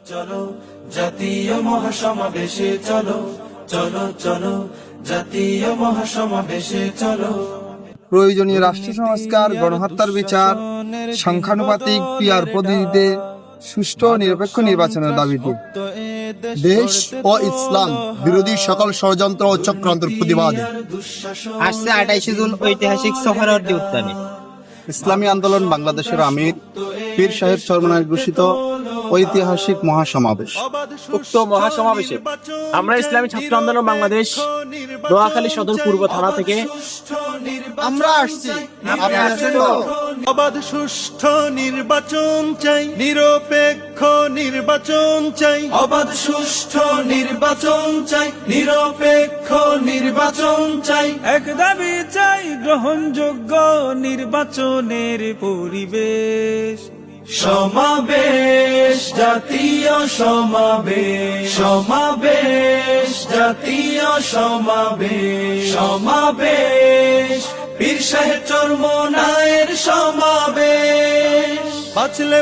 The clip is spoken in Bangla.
চলো জাতীয় মহাসমাবেশে চলো, চলো চলো জাতীয় মহাসমাবেশে চলো। প্রয়োজনীয় রাষ্ট্র সংস্কার, গণহত্যার বিচার, সংখ্যানুপাতিক পিআর পদ্ধতিতে সুষ্ঠু ও নিরপেক্ষ নির্বাচনের দাবিতে দেশ ও ইসলাম বিরোধী সকল ষড়যন্ত্র ও চক্রান্তের প্রতিবাদে আসছে 28 জুন ঐতিহাসিক সোহরাওয়ার্দী উদ্যানে ইসলামী আন্দোলন বাংলাদেশের আমির পীর সাহেব চরমনায় ঘোষিত ঐতিহাসিক মহাসমাবেশ। উক্ত মহাসমাবেশে আমরা ইসলামী ছাত্র আন্দোলন বাংলাদেশ নোয়াখালী সদর পূর্ব থানা থেকে আমরা আসছি। অবাধ সুষ্ঠু নির্বাচন চাই, নিরপেক্ষ নির্বাচন চাই, অবাধ সুষ্ঠু নির্বাচন চাই, নিরপেক্ষ নির্বাচন চাই। এক দাবি চাই, গ্রহণযোগ্য নির্বাচনের পরিবেশ। সমাবেশ, জাতীয় সমাবেশ, সমাবেশ, জাতীয় সমাবেশ, সমাবেশ, পীর সাহেব চরমনায়ের সমাবেশ। বাঁচলে